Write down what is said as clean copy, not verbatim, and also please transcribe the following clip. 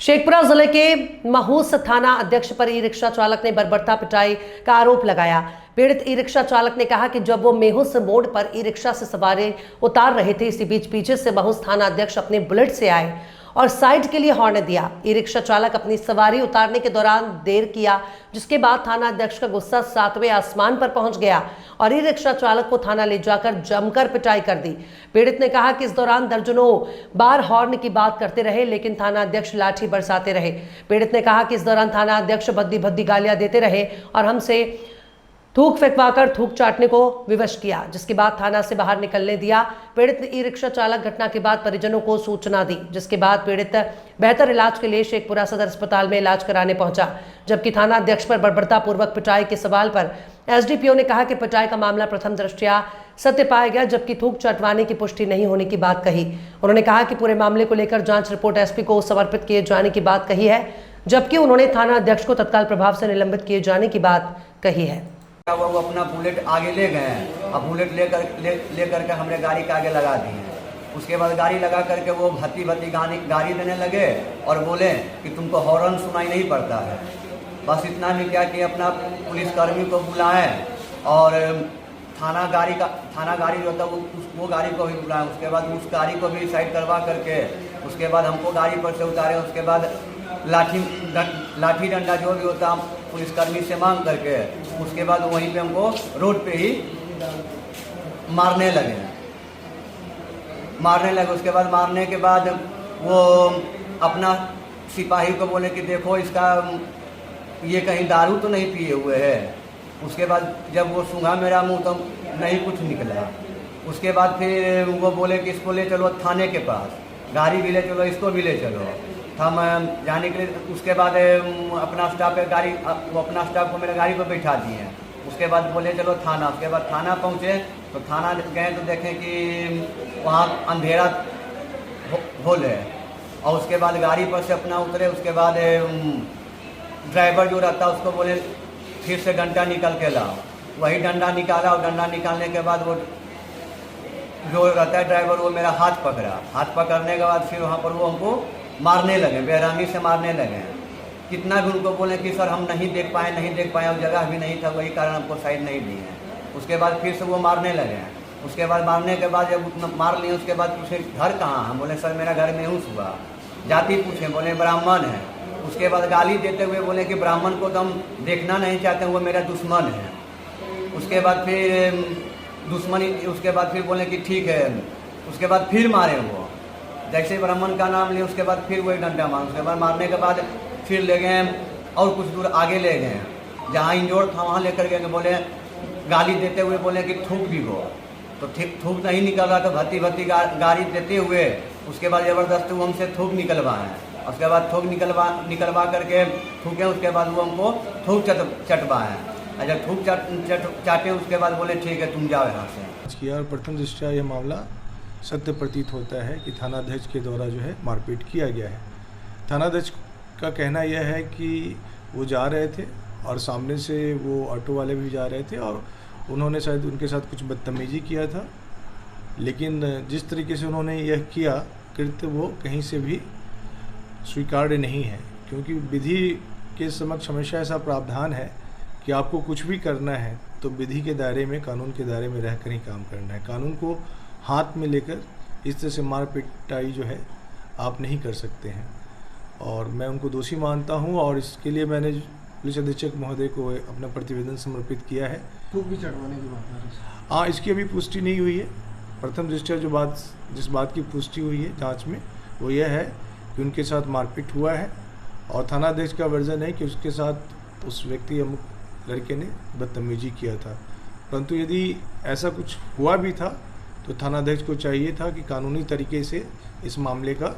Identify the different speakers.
Speaker 1: शेखपुरा जिले के महूस थाना अध्यक्ष पर ई रिक्शा चालक ने बर्बरता पिटाई का आरोप लगाया। पीड़ित ई रिक्शा चालक ने कहा कि जब वो मेहुस मोड़ पर ई रिक्शा से सवारी उतार रहे थे, इसी बीच पीछे से महूस थाना अध्यक्ष अपने बुलेट से आए और साइड के लिए हॉर्न दिया। ई रिक्शा चालक अपनी सवारी उतारने के दौरान देर किया, जिसके बाद थाना अध्यक्ष का गुस्सा 7वें आसमान पर पहुंच गया और ई रिक्शा चालक को थाना ले जाकर जमकर पिटाई कर दी। पीड़ित ने कहा कि इस दौरान दर्जनों बार हॉर्न की बात करते रहे, लेकिन थाना अध्यक्ष लाठी बरसाते रहे। पीड़ित ने कहा कि इस दौरान थाना अध्यक्ष भद्दी भद्दी गालियां देते रहे और हमसे थूक फेंकवाकर थूक चाटने को विवश किया, जिसके बाद थाना से बाहर निकलने दिया। पीड़ित ने ई रिक्शा चालक घटना के बाद परिजनों को सूचना दी, जिसके बाद पीड़ित बेहतर इलाज के लिए शेखपुरा सदर अस्पताल में इलाज कराने पहुंचा। जबकि थाना अध्यक्ष पर बर्बरतापूर्वक पिटाई के सवाल पर एसडीपीओ ने कहा कि पिटाई का मामला प्रथम दृष्टया सत्य पाया गया, जबकि थूक चाटवाने की पुष्टि नहीं होने की बात कही। उन्होंने कहा कि पूरे मामले को लेकर जांच रिपोर्ट एसपी को समर्पित किए जाने की बात कही है, जबकि उन्होंने थाना अध्यक्ष को तत्काल प्रभाव से निलंबित किए जाने की बात कही है।
Speaker 2: वो अपना बुलेट आगे ले गए हैं। अब बुलेट ले करके हमने गाड़ी के आगे लगा दी है। उसके बाद गाड़ी लगा करके वो भत्ती भत्ती गाड़ी देने लगे और बोले कि तुमको हॉर्न सुनाई नहीं पड़ता है। बस इतना ही क्या कि अपना पुलिसकर्मी को बुलाएं और थाना गाड़ी जो होता है वो गाड़ी को भी बुलाएं। उसके बाद उस गाड़ी को भी साइड करवा करके उसके बाद हमको गाड़ी पर से उतारे। उसके बाद लाठी डंडा जो भी होता पुलिसकर्मी से मांग करके उसके बाद वहीं पे हमको रोड पे ही मारने लगे। उसके बाद मारने के बाद वो अपना सिपाही को बोले कि देखो इसका ये कहीं दारू तो नहीं पिए हुए है। उसके बाद जब वो सूंघा मेरा मुंह तो नहीं कुछ निकला। उसके बाद फिर वो बोले कि इसको ले चलो थाने के पास, गाड़ी भी ले चलो, इसको भी ले चलो। हम जाने के लिए उसके बाद अपना स्टाफ वो अपना स्टाफ को मेरे गाड़ी पर बैठा दिए। उसके बाद बोले चलो थाना। उसके बाद थाना पहुँचे तो थाना गए तो देखें कि वहाँ अंधेरा होल है। और उसके बाद गाड़ी पर से अपना उतरे। उसके बाद ड्राइवर जो रहता उसको बोले फिर से डंडा निकल के लाओ। वही डंडा निकाला और डंडा निकालने के बाद वो जो रहता है ड्राइवर वो मेरा हाथ पकड़ा। हाथ पकड़ने के बाद फिर वहाँ पर वो हमको मारने लगे, बेरहमी से मारने लगे। कितना भी उनको बोले कि सर हम नहीं देख पाए और जगह भी नहीं था, वही कारण हमको साइड नहीं दी है। उसके बाद फिर से वो मारने लगे। उसके बाद मारने के बाद जब मार लिए उसके बाद पूछे घर कहाँ? हम बोले सर मेरा घर मेहुस हुआ। जाति पूछे, बोले ब्राह्मण है। उसके बाद गाली देते हुए बोले कि ब्राह्मण को तो हम देखना नहीं चाहते, वो मेरा दुश्मन है। उसके बाद फिर दुश्मनी, उसके बाद फिर बोले कि ठीक है। उसके बाद फिर मारे वो, जैसे ब्राह्मण का नाम लिए उसके बाद फिर वही डंडा मार। उसके बाद मारने के बाद फिर ले गए और कुछ दूर आगे ले गए, जहाँ इंजोर था वहाँ लेकर गए। बोले गाली देते हुए बोले कि थूक भी हो, तो थूक नहीं निकल रहा तो भत्ती भत्ती गाड़ी देते हुए उसके बाद ज़बरदस्ती वो हमसे थूक निकलवाएँ। उसके बाद थूक निकलवा करके थूके। उसके बाद वो हमको थूक चटवाएँ। जब थूक चाटे उसके बाद बोले ठीक है तुम जाओ यहाँ से
Speaker 3: किया। और प्रथम दृष्टया यह मामला सत्य प्रतीत होता है कि थानाध्यक्ष के द्वारा जो है मारपीट किया गया है। थानाध्यक्ष का कहना यह है कि वो जा रहे थे और सामने से वो ऑटो वाले भी जा रहे थे और उन्होंने शायद उनके साथ कुछ बदतमीजी किया था, लेकिन जिस तरीके से उन्होंने यह किया कृत्य वो कहीं से भी स्वीकार्य नहीं है, क्योंकि विधि के समक्ष हमेशा ऐसा प्रावधान है कि आपको कुछ भी करना है तो विधि के दायरे में, कानून के दायरे में रहकर ही काम करना है। कानून को हाथ में लेकर इस तरह से मार पिटाई जो है आप नहीं कर सकते हैं और मैं उनको दोषी मानता हूं और इसके लिए मैंने पुलिस अधीक्षक महोदय को अपना प्रतिवेदन समर्पित किया है।
Speaker 4: थूक भी चढ़वाने की बात है?
Speaker 3: हाँ, इसकी अभी पुष्टि नहीं हुई है। प्रथम दृष्टया जिस बात की पुष्टि हुई है जांच में वो यह है कि उनके साथ मारपीट हुआ है और थानाध्यक्ष का वर्जन है कि उसके साथ उस व्यक्ति अमुक लड़के ने बदतमीजी किया था। परंतु यदि ऐसा कुछ हुआ भी था तो थानाध्यक्ष को चाहिए था कि कानूनी तरीके से इस मामले का